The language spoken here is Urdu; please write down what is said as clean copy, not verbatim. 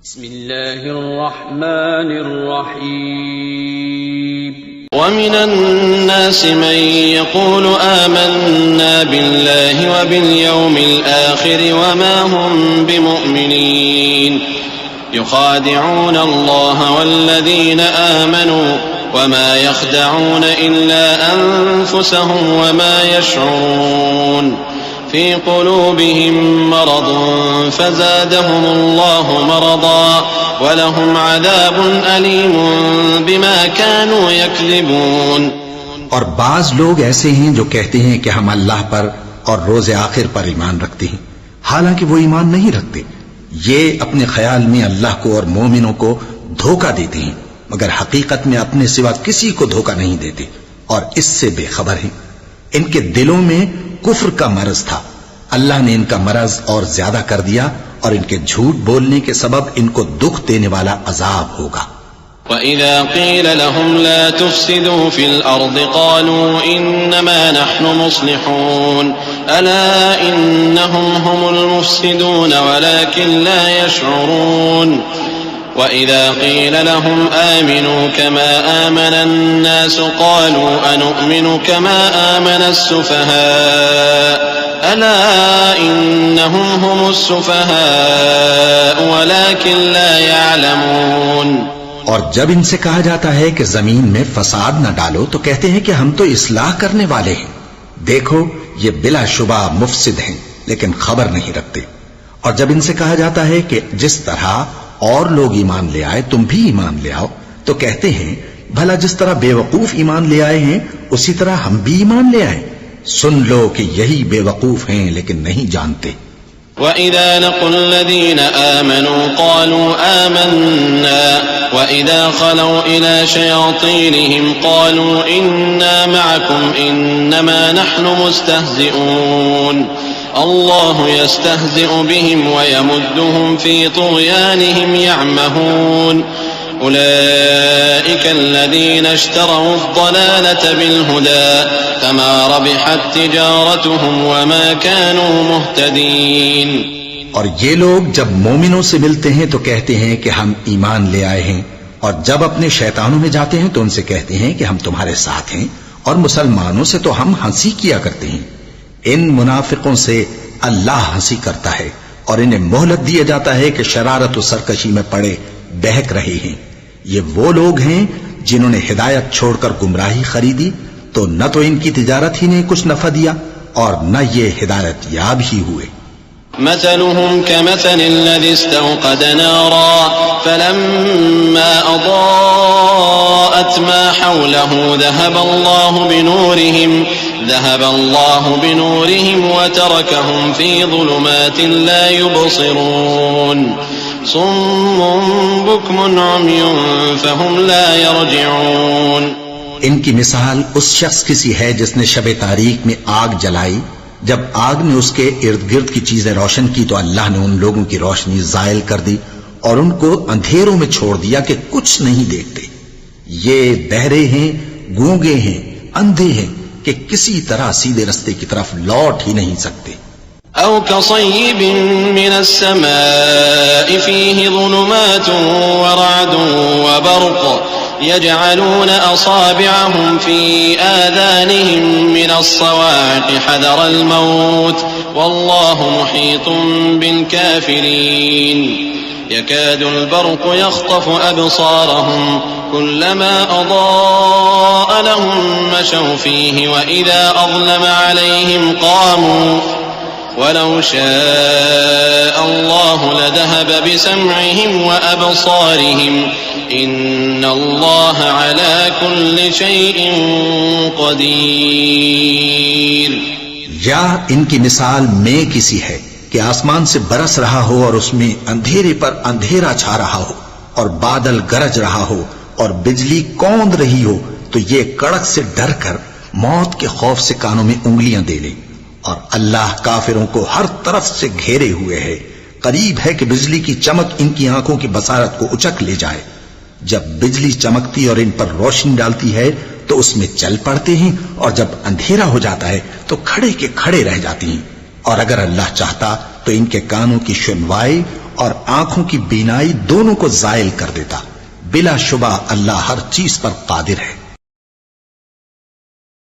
بسم اللہ الرحمن الرحیم ومن الناس من يقول آمنا بالله وباليوم الآخر وما هم بمؤمنين يخادعون الله والذين آمنوا وما يخدعون إلا أنفسهم وما يشعرون في قلوبهم مرض فزادهم الله مرضا وَلَهُمْ عَذَابٌ أَلِيمٌ بِمَا كَانُوا يَكْذِبُونَ۔ اور بعض لوگ ایسے ہیں جو کہتے ہیں کہ ہم اللہ پر اور روز آخر پر ایمان رکھتے ہیں، حالانکہ وہ ایمان نہیں رکھتے۔ یہ اپنے خیال میں اللہ کو اور مومنوں کو دھوکہ دیتے ہیں، مگر حقیقت میں اپنے سوا کسی کو دھوکہ نہیں دیتے اور اس سے بے خبر ہیں۔ ان کے دلوں میں کفر کا مرض تھا، اللہ نے ان کا مرض اور زیادہ کر دیا، اور ان کے جھوٹ بولنے کے سبب ان کو دکھ دینے والا عذاب ہوگا۔ وَإِذَا قِيلَ لَهُمْ لَا تُفْسِدُوا فِي الْأَرْضِ قَالُوا إِنَّمَا نَحْنُ مُصْلِحُونَ أَلَا إِنَّهُمْ هُمُ الْمُفْسِدُونَ وَلَكِنْ لَا يَشْعُرُونَ وَإِذَا قِيلَ لَهُمْ آمِنُوا كَمَا آمَنَ النَّاسُ قَالُوا أَنُؤْمِنُ كَمَا آمَنَ السُّفَهَاءُ أَلَا إِنَّهُمْ هُمُ السُّفَهَاءُ وَلَكِنْ لَا يَعْلَمُونَ۔ اور جب ان سے کہا جاتا ہے کہ زمین میں فساد نہ ڈالو تو کہتے ہیں کہ ہم تو اصلاح کرنے والے ہیں، دیکھو یہ بلا شبہ مفسد ہیں لیکن خبر نہیں رکھتے۔ اور جب ان سے کہا جاتا ہے کہ جس طرح اور لوگ ایمان لے آئے تم بھی ایمان لے آؤ تو کہتے ہیں بھلا جس طرح بے وقوف ایمان لے آئے ہیں اسی طرح ہم بھی ایمان لے آئے۔ سن لو کہ یہی بے وقوف ہیں لیکن نہیں جانتے۔ وَإِذَا لَقُوا الَّذِينَ آمَنُوا قَالُوا آمَنَّا وَإِذَا خَلَوْا إِلَى شَيَاطِينِهِمْ قَالُوا إِنَّا مَعَكُمْ إِنَّمَا نَحْنُ مُسْتَهْزِئُونَ اللَّهُ يَسْتَهْزِئُ بِهِمْ وَيَمُدُّهُمْ فِي طُغْيَانِهِمْ يَعْمَهُونَ أولئك الذين اشتروا الضلالة بالهدى فما ربحت تجارتهم وما كانوا مهتدين۔ اور یہ لوگ جب مومنوں سے ملتے ہیں تو کہتے ہیں کہ ہم ایمان لے آئے ہیں، اور جب اپنے شیطانوں میں جاتے ہیں تو ان سے کہتے ہیں کہ ہم تمہارے ساتھ ہیں، اور مسلمانوں سے تو ہم ہنسی کیا کرتے ہیں۔ ان منافقوں سے اللہ ہنسی کرتا ہے اور انہیں مہلت دیا جاتا ہے کہ شرارت و سرکشی میں پڑے بہک رہے ہیں۔ یہ وہ لوگ ہیں جنہوں نے ہدایت چھوڑ کر گمراہی خریدی، تو نہ تو ان کی تجارت ہی نے کچھ نفع دیا اور نہ یہ ہدایت یاب ہی ہوئے۔ مثلهم كمثل الذي استوقد نارا فلما أضاءت ما حوله ذهب الله بنورهم وتركهم في ظلمات لا يبصرون صم بكم عمي فهم لا يرجعون۔ ان کی مثال اس شخص کی سی ہے جس نے شب تاریک میں آگ جلائی، جب آگ نے اس کے ارد گرد کی چیزیں روشن کی تو اللہ نے ان لوگوں کی روشنی زائل کر دی اور ان کو اندھیروں میں چھوڑ دیا کہ کچھ نہیں دیکھتے۔ یہ بہرے ہیں، گونگے ہیں، اندھے ہیں کہ کسی طرح سیدھے رستے کی طرف لوٹ ہی نہیں سکتے۔ أو كصيب من السماء فيه ظلمات ورعد وبرق يجعلون أصابعهم في آذانهم من الصواعق حذر الموت والله محيط بالكافرين يكاد البرق يخطف أبصارهم كلما أضاء لهم مشوا فيه وإذا أظلم عليهم قاموا وَلَوْ شَاءَ اللَّهُ لَذَهَبَ بِسَمْعِهِمْ وَأَبْصَارِهِمْ إِنَّ اللَّهَ عَلَى كُلِّ شَيْءٍ قَدِيرٌ۔ یا ان کی مثال میں کسی ہے کہ آسمان سے برس رہا ہو اور اس میں اندھیرے پر اندھیرا چھا رہا ہو اور بادل گرج رہا ہو اور بجلی کوند رہی ہو تو یہ کڑک سے ڈر کر موت کے خوف سے کانوں میں انگلیاں دے لے، اور اللہ کافروں کو ہر طرف سے گھیرے ہوئے ہے، قریب ہے کہ بجلی کی چمک ان کی آنکھوں کی بصارت کو اچک لے جائے۔ جب بجلی چمکتی اور ان پر روشنی ڈالتی ہے تو اس میں چل پڑتے ہیں، اور جب اندھیرا ہو جاتا ہے تو کھڑے کے کھڑے رہ جاتی ہیں۔ اور اگر اللہ چاہتا تو ان کے کانوں کی شنوائی اور آنکھوں کی بینائی دونوں کو زائل کر دیتا. بلا شبہ اللہ ہر چیز پر قادر ہے.